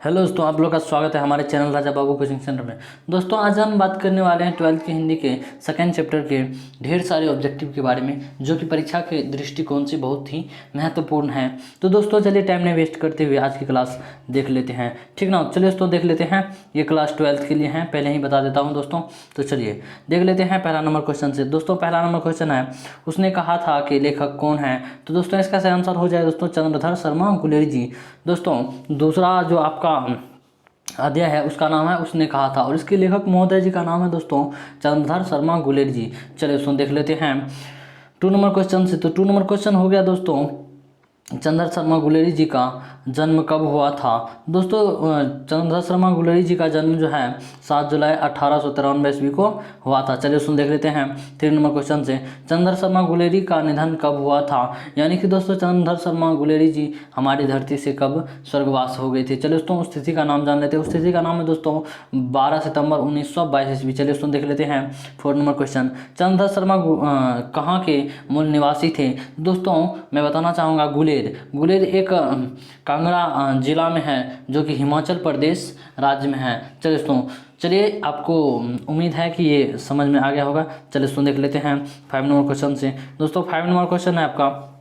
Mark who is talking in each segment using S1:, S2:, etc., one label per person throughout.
S1: Hello दोस्तों, आप लोग का स्वागत है हमारे channel Raja Babu coaching centre में। दोस्तों आज हम बात करने वाले हैं 12th के हिंदी के सेकंड चैप्टर के ढेर सारे ऑब्जेक्टिव के बारे में, जो कि परीक्षा के दृष्टिकोण से बहुत ही महत्वपूर्ण है। तो दोस्तों चलिए टाइम नहीं वेस्ट करते हुए आज की क्लास देख लेते हैं, ठीक ना। चलिए दोस्तों देख लेते हैं, ये क्लास 12th के लिए हैं, पहले ही बता देता हूँ दोस्तों। तो चलिए देख लेते हैं पहला नंबर क्वेश्चन से। दोस्तों पहला नंबर क्वेश्चन है, उसने कहा था कि लेखक कौन है। तो दोस्तों इसका सही आंसर हो जाए दोस्तों चंद्रधर शर्मा गुलेरी जी। दोस्तों दूसरा जो आपका अध्याय है उसका नाम है उसने कहा था, और इसके लेखक महोदय जी का नाम है दोस्तों चंद्रधर शर्मा गुलेरी जी। चलिए उसको देख लेते हैं 2 नंबर क्वेश्चन से। तो 2 नंबर क्वेश्चन हो गया दोस्तों, चंद्रधर शर्मा गुलेरी जी का जन्म कब हुआ था। दोस्तों चंद्रधर शर्मा गुलेरी जी का जन्म जो है 7 जुलाई 1893 ईस्वी को हुआ था। चलिए उसमें देख लेते हैं 3 नंबर क्वेश्चन से, चंद्रधर शर्मा गुलेरी का निधन कब हुआ था। यानी कि दोस्तों चंद्रधर शर्मा गुलेरी जी हमारी धरती से कब स्वर्गवास हो गए थे। चलिए दोस्तों उस तिथि का नाम जान लेते हैं। उस तिथि का नाम है दोस्तों 12 सितंबर 1922 ईस्वी। चलिए उसमें देख लेते हैं 4 नंबर क्वेश्चन, चंद्रधर शर्मा कहाँ के मूल निवासी थे। दोस्तों मैं बताना चाहूँगा गुलेर एक कांगड़ा जिला में है, जो कि हिमाचल प्रदेश राज्य में है। चलिए दोस्तों चलिए आपको उम्मीद है कि ये समझ में आ गया होगा। चलिए दोस्तों देख लेते हैं 5 नंबर क्वेश्चन से। दोस्तों 5 नंबर क्वेश्चन है आपका,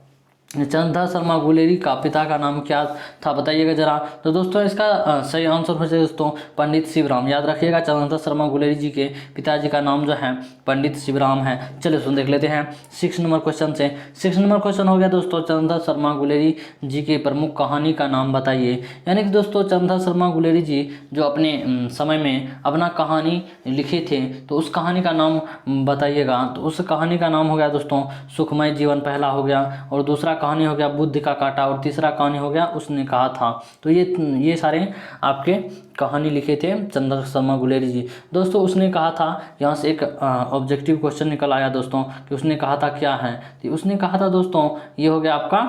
S1: चंद्रधर शर्मा गुलेरी का पिता का नाम क्या था, बताइएगा जरा। तो दोस्तों इसका सही आंसर हो जाए दोस्तों पंडित शिवराम। याद रखिएगा चंद्रधर शर्मा गुलेरी जी के पिताजी का नाम जो है पंडित शिवराम है। चलिए सुन देख लेते हैं 6 नंबर क्वेश्चन से। 6 नंबर क्वेश्चन हो गया दोस्तों, चंद्रधर शर्मा गुलेरी जी के प्रमुख कहानी का नाम बताइए। यानी कि दोस्तों चंद्रधर शर्मा गुलेरी जी जो अपने समय में अपना कहानी लिखे थे, तो उस कहानी का नाम बताइएगा। तो उस कहानी का नाम हो गया दोस्तों सुखमय जीवन, पहला हो गया, और दूसरा कहानी हो गया बुद्ध का कांटा, और तीसरा कहानी हो गया उसने कहा था। तो ये सारे आपके कहानी लिखे थे चंद्रधर शर्मा गुलेरी जी। दोस्तों उसने कहा था, यहाँ से एक ऑब्जेक्टिव क्वेश्चन निकल आया दोस्तों कि उसने कहा था क्या है। तो उसने कहा था दोस्तों ये हो गया आपका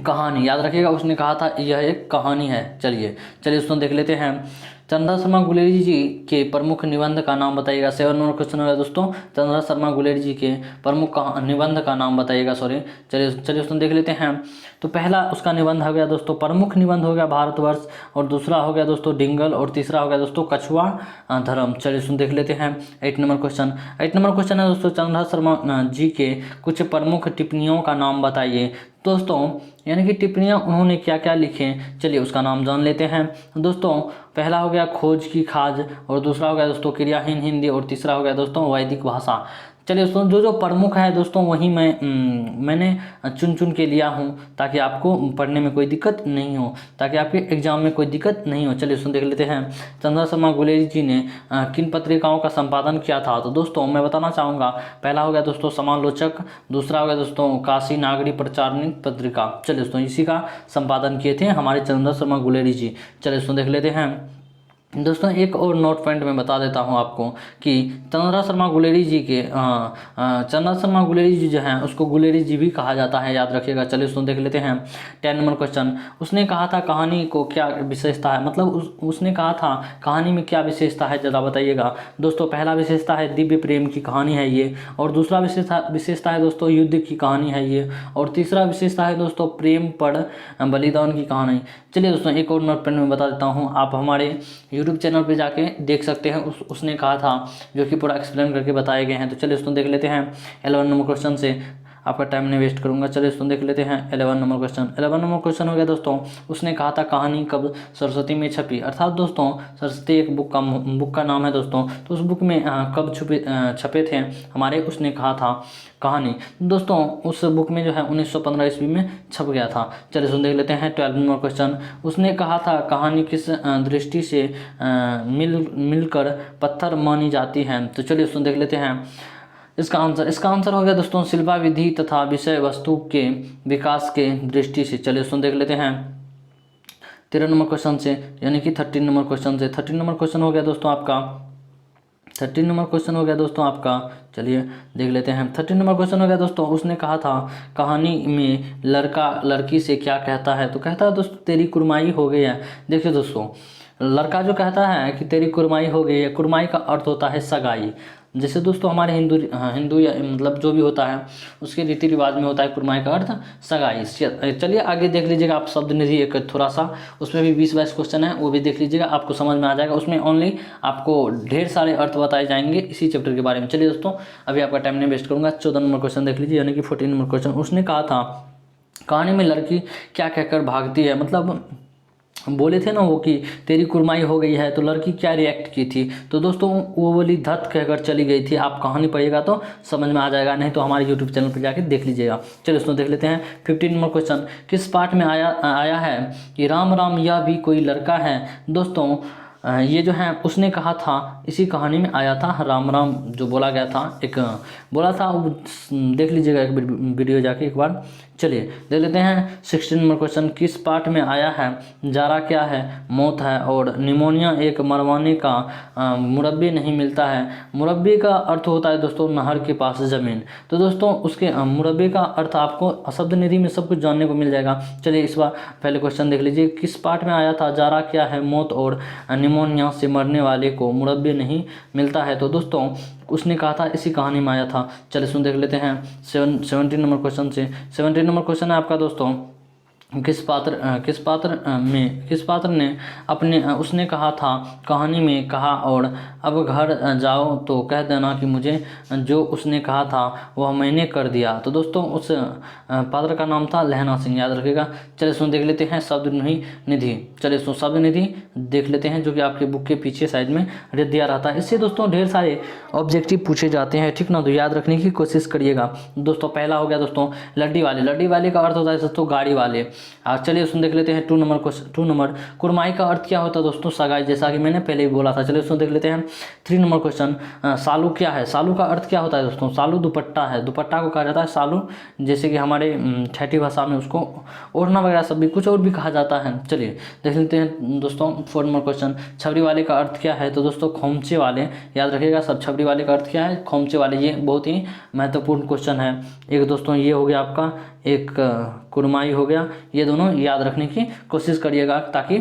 S1: कहानी। याद रखिएगा उसने कहा था यह एक कहानी है। चलिए उसको देख लेते हैं, चंद्रधर शर्मा गुलेरी जी के प्रमुख निबंध का नाम बताइएगा। 7 नंबर क्वेश्चन होगा दोस्तों, चंद्रधर शर्मा गुलेरी जी के प्रमुख निबंध का नाम बताइएगा। चलिए उसको देख लेते हैं। तो पहला उसका निबंध हो गया दोस्तों, प्रमुख निबंध हो गया भारतवर्ष, और दूसरा हो गया दोस्तों डिंगल, और तीसरा हो गया दोस्तों कछुआ धर्म। चलिए उसको देख लेते हैं 8 नंबर क्वेश्चन। 8 नंबर क्वेश्चन है दोस्तों, चंद्रधर शर्मा जी के कुछ प्रमुख टिप्पणियों का नाम बताइए। दोस्तों यानी कि टिप्पणियाँ उन्होंने क्या क्या लिखे, चलिए उसका नाम जान लेते हैं। दोस्तों पहला हो गया खोज की खाज, और दूसरा हो गया दोस्तों क्रियाहीन हिंदी, और तीसरा हो गया दोस्तों वैदिक भाषा। चलिए दोस्तों जो प्रमुख है दोस्तों वही मैंने चुन के लिया हूँ, ताकि आपको पढ़ने में कोई दिक्कत नहीं हो, ताकि आपके एग्जाम में कोई दिक्कत नहीं हो। चलिए उसमें देख लेते हैं, चंद्रधर शर्मा गुलेरी जी ने किन पत्रिकाओं का संपादन किया था। तो दोस्तों मैं बताना चाहूँगा, पहला हो गया दोस्तों समालोचक, दूसरा हो गया दोस्तों काशी नागरी प्रचारणिक पत्रिका। चलिए दोस्तों इसी का संपादन किए थे हमारे चंद्रधर शर्मा गुलेरी जी। चलिए उसमें देख लेते हैं दोस्तों, एक और नोट पॉइंट में बता देता हूं आपको कि चंद्रधर शर्मा गुलेरी जी के चंद्रधर शर्मा गुलेरी जी जो हैं उसको गुलेरी जी भी कहा जाता है, याद रखिएगा। चलिए उसको देख लेते हैं 10 नंबर क्वेश्चन, उसने कहा था कहानी को क्या विशेषता है, मतलब उसने कहा था कहानी में क्या विशेषता है ज़रा बताइएगा। दोस्तों पहला विशेषता है दिव्य प्रेम की कहानी है ये, और दूसरा विशेषता है दोस्तों युद्ध की कहानी है ये, और तीसरा विशेषता है दोस्तों प्रेम पर बलिदान की कहानी। चलिए दोस्तों एक और नोट पॉइंट में बता देता हूँ, आप हमारे यूट्यूब चैनल पे जाके देख सकते हैं, उसने कहा था, जो कि पूरा एक्सप्लेन करके बताए गए हैं। तो चलिए उसको देख लेते हैं 11 नंबर क्वेश्चन से, आपका टाइम नहीं वेस्ट करूंगा। चलिए इसको देख लेते हैं 11 नंबर क्वेश्चन। 11 नंबर क्वेश्चन हो गया दोस्तों, उसने कहा था कहानी कब सरस्वती में छपी। अर्थात दोस्तों सरस्वती एक बुक का नाम है दोस्तों, तो उस बुक में कब छपे थे हमारे, उसने कहा था कहानी। दोस्तों उस बुक में जो है 1915 ईस्वी में छप गया था। चलिए सुन देख लेते हैं 12 नंबर क्वेश्चन, उसने कहा था कहानी किस दृष्टि से मिलकर पत्थर मानी जाती है। तो चलिए सुन देख लेते हैं इसका आंसर हो गया दोस्तों शिल्पा विधि तथा विषय वस्तु के विकास के दृष्टि से। चलिए सुन देख लेते हैं 13 नंबर क्वेश्चन से, यानी कि 13 नंबर क्वेश्चन से। 13 नंबर क्वेश्चन हो गया दोस्तों आपका 13 नंबर क्वेश्चन हो गया दोस्तों आपका। चलिए देख लेते हैं 13 नंबर क्वेश्चन हो गया दोस्तों, उसने कहा था कहानी में लड़का लड़की से क्या कहता है। तो कहता है दोस्तों तेरी कुरमाई हो गई है। देखिए दोस्तों लड़का जो कहता है कि तेरी कुरमाई हो गई है, कुरमाई का अर्थ होता है सगाई। जैसे दोस्तों हमारे हिंदू या मतलब जो भी होता है उसके रीति रिवाज में होता है कुरमाई का अर्थ सगाई। चलिए आगे देख लीजिएगा आप शब्द निधि एक थोड़ा सा, उसमें भी 20-22 क्वेश्चन है, वो भी देख लीजिएगा, आपको समझ में आ जाएगा। उसमें ओनली आपको ढेर सारे अर्थ बताए जाएंगे इसी चैप्टर के बारे में। चलिए दोस्तों अभी आपका टाइम नहीं वेस्ट करूँगा। 14 नंबर क्वेश्चन देख लीजिए, यानी कि 14 नंबर क्वेश्चन। उसने कहा था कहानी में लड़की क्या कहकर भागती है, मतलब बोले थे ना वो कि तेरी कुरमाई हो गई है, तो लड़की क्या रिएक्ट की थी, तो दोस्तों वो बोली धत कहकर चली गई थी। आप कहानी पढ़िएगा तो समझ में आ जाएगा, नहीं तो हमारे यूट्यूब चैनल पर जाके देख लीजिएगा। चलिए दोस्तों देख लेते हैं 15 नंबर क्वेश्चन। किस पाठ में आया है कि राम राम यह भी कोई लड़का है। दोस्तों ये जो है उसने कहा था, इसी कहानी में आया था राम राम जो बोला गया था, एक बोला था, देख लीजिएगा एक वीडियो जाके एक बार। चलिए देख लेते हैं 16 नंबर क्वेश्चन। किस पाठ में आया है जारा क्या है, मौत है, और निमोनिया एक मरवाने का मुरब्बी नहीं मिलता है। मुरब्बी का अर्थ होता है दोस्तों नहर के पास ज़मीन। तो दोस्तों उसके मुरब्बी का अर्थ आपको शब्द निधि में सब कुछ जानने को मिल जाएगा। चलिए इस बार पहले क्वेश्चन देख लीजिए। किस पाठ में आया था जारा क्या है, मौत और निमोनिया से मरने वाले को मुरब्बी नहीं मिलता है। तो दोस्तों उसने कहा था इसी कहानी में आया था। चलिए सुन देख लेते हैं 17 नंबर क्वेश्चन से। 17 नंबर क्वेश्चन है आपका दोस्तों, किस पात्र ने अपने उसने कहा था कहानी में कहा, और अब घर जाओ तो कह देना कि मुझे जो उसने कहा था वह मैंने कर दिया। तो दोस्तों उस पात्र का नाम था लहना सिंह, याद रखिएगा। चलिए सुन देख लेते हैं शब्द निधि। चलिए सुन शब्द निधि देख लेते हैं, जो कि आपके बुक के पीछे साइड में दिया रहता है। इससे दोस्तों ढेर सारे ऑब्जेक्टिव पूछे जाते हैं, ठीक ना, तो याद रखने की कोशिश करिएगा। दोस्तों पहला हो गया दोस्तों लड्डी वाले। लड्डी वाले का अर्थ होता है दोस्तों गाड़ी वाले। चलिए सुन देख लेते हैं 2 नंबर क्वेश्चन। 2 नंबर कुरमाई का अर्थ क्या होता है दोस्तों सगाई, जैसा कि मैंने पहले ही बोला था। चलिए सुन देख लेते हैं 3 नंबर क्वेश्चन। सालू क्या है, सालू का अर्थ क्या होता है दोस्तों, सालू दुपट्टा है, दुपट्टा को कहा जाता है सालू, जैसे कि हमारे ठेठी भाषा में उसको ओढ़ना वगैरह सब भी कुछ और भी कहा जाता है। चलिए देख लेते हैं दोस्तों 4 नंबर क्वेश्चन। छबरी वाले का अर्थ क्या है, तो दोस्तों खोमचे वाले, याद रखिएगा सब। छबरी वाले का अर्थ क्या है, खोमचे वाले। ये बहुत ही महत्वपूर्ण क्वेश्चन है। एक दोस्तों ये हो गया आपका, एक कुरमाई हो गया, ये दोनों याद रखने की कोशिश करिएगा ताकि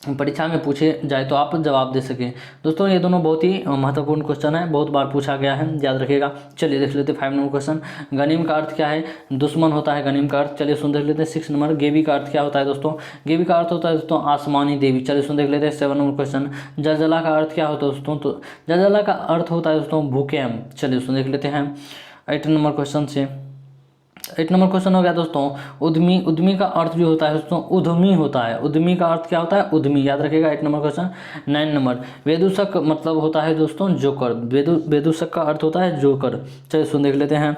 S1: परीक्षा में पूछे जाए तो आप जवाब दे सकें। दोस्तों ये दोनों बहुत ही महत्वपूर्ण क्वेश्चन है, बहुत बार पूछा गया है, याद रखिएगा। चलिए देख लेते हैं 5 नंबर क्वेश्चन। गनीम का अर्थ क्या है, दुश्मन होता है गनीम का अर्थ। चलिए सुन देख लेते हैं 6 नंबर। गेवी का अर्थ क्या होता है दोस्तों, गेवी का अर्थ होता है दोस्तों आसमानी देवी। चलिए सुन देख लेते हैं 7 नंबर क्वेश्चन। जलजला का अर्थ क्या होता है दोस्तों, तो जलजला का अर्थ होता है दोस्तों भूकंप। चलिए सुन देख लेते हैं 8 नंबर क्वेश्चन से। 8 नंबर क्वेश्चन हो गया दोस्तों उद्यमी। उद्यमी का अर्थ भी होता है दोस्तों उद्यमी होता है। उद्यमी का अर्थ क्या होता है, उद्यमी, याद रखिएगा 8 नंबर क्वेश्चन। 9 नंबर वेदूषक मतलब होता है दोस्तों जोकर। वेदूषक का अर्थ होता है जोकर। चलिए सुन देख लेते हैं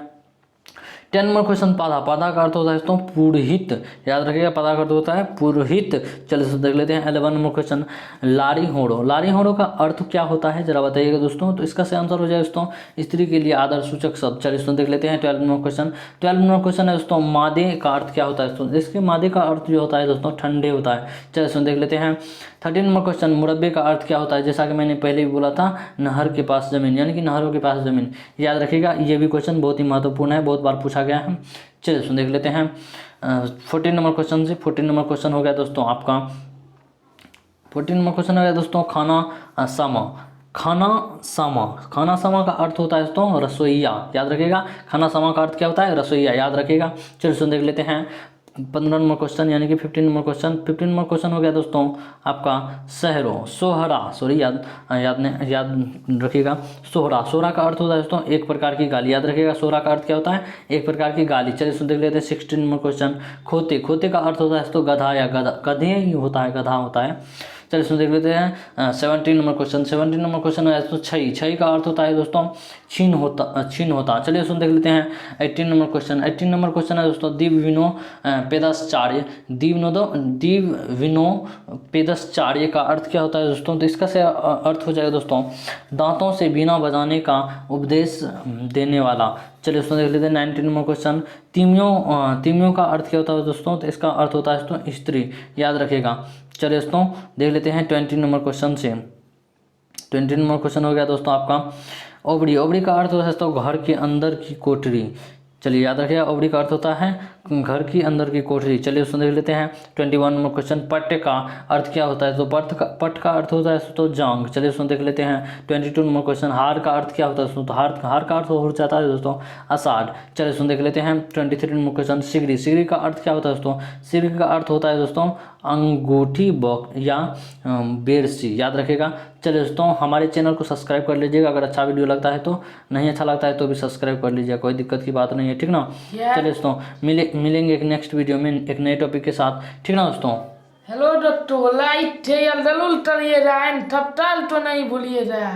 S1: 10 नंबर क्वेश्चन। पादा। पादा का अर्थ होता है दोस्तों पुरोहित, याद रखिएगा पादा का अर्थ होता है पुरोहित। चलिए देख लेते हैं 11 नंबर क्वेश्चन। लाड़ी होड़ो। लाड़ी होड़ो का अर्थ क्या होता है जरा बताइएगा दोस्तों, तो इसका सही आंसर हो जाए दोस्तों स्त्री के लिए आदर सूचक शब्द। चलिए दोस्तों देख लेते हैं 12 नंबर क्वेश्चन। 12 नंबर क्वेश्चन है दोस्तों मादे का अर्थ क्या होता है दोस्तों, इसके मादे का अर्थ जो होता है दोस्तों ठंडे होता है। चलिए दोस्तों देख लेते हैं 13 नंबर क्वेश्चन। मुरब्बे का अर्थ क्या होता है, जैसा कि मैंने पहले भी बोला था नहर के पास ज़मीन, यानी कि नहरों के पास ज़मीन, याद रखिएगा। ये भी क्वेश्चन बहुत ही महत्वपूर्ण है, बहुत बार पूछा गया है। चलिए सुन देख लेते हैं 14 नंबर क्वेश्चन से। 14 नंबर क्वेश्चन हो गया दोस्तों आपका, 14 नंबर क्वेश्चन हो गया दोस्तों खाना सामा। खाना सामा, खाना सामा का अर्थ होता है दोस्तों रसोईया, याद रखिएगा। खाना सामा का अर्थ क्या होता है, रसोईया, याद रखिएगा। चलिए सुन देख लेते हैं 15 नंबर क्वेश्चन, यानी कि 15 नंबर क्वेश्चन। 15 नंबर क्वेश्चन हो गया दोस्तों आपका सहरो सोहरा, सॉरी याद रखिएगा सोहरा। सोहरा का अर्थ होता है दोस्तों एक प्रकार की गाली, याद रखिएगा। सोहरा का अर्थ क्या होता है, एक प्रकार की गाली। चलिए सुन देख लेते हैं 16 नंबर क्वेश्चन। खोते। खोते का अर्थ होता है दोस्तों गधा या गधे ही होता है, गधा होता है। चलिए सुन देख लेते हैं 17 नंबर क्वेश्चन। 17 नंबर क्वेश्चन है दोस्तों छई। छई का अर्थ होता है दोस्तों छीन होता। चलिए सुन देख लेते हैं 18 नंबर क्वेश्चन। 18 नंबर क्वेश्चन है दोस्तों दिव्य पेदश्चार्य। पेदश्चार्य का अर्थ क्या होता है दोस्तों, तो इसका से अर्थ हो जाएगा दोस्तों दांतों से बीना बजाने का उपदेश देने वाला। चलिए उसमें देख लेते हैं 19 नंबर क्वेश्चन। तीमियों का अर्थ क्या होता है दोस्तों, तो इसका अर्थ होता है दोस्तों स्त्री, याद रखिएगा। चलिए दोस्तों देख लेते हैं 20 नंबर क्वेश्चन से। 20 नंबर क्वेश्चन हो गया दोस्तों आपका ओबड़ी। ओबड़ी का अर्थ होता है दोस्तों घर के अंदर की कोठरी। चलिए याद रखिएगा ओबड़ी का अर्थ होता है घर की अंदर की कोठरी। चलिए उसमें देख लेते हैं 21 नंबर क्वेश्चन, पट का अर्थ क्या होता है? तो पट का अर्थ होता है तो जांग। चलिए उसमें देख लेते हैं 22 नंबर क्वेश्चन, हार का अर्थ क्या होता है? तो हार का अर्थ हो जाता है दोस्तों आषाढ़। चलिए उसमें देख लेते हैं 23 नंबर क्वेश्चन, सिगरी। सिगरी का अर्थ क्या होता है दोस्तों? सिगरी का अर्थ होता है दोस्तों अंगूठी बॉक या बेरसी, याद रखेगा। चलिए दोस्तों हमारे चैनल को सब्सक्राइब कर लीजिएगा, अगर अच्छा वीडियो लगता है तो, नहीं अच्छा लगता है तो भी सब्सक्राइब कर लीजिएगा, कोई दिक्कत की बात नहीं है, ठीक ना। चलिए दोस्तों मिलेंगे एक नेक्स्ट वीडियो में एक नए टॉपिक के साथ, ठीक ना दोस्तों।
S2: हेलो दोस्तों, लाइक थे जरूर करिएगा, एंड सब्सक्राइब तो नहीं भूलिएगा।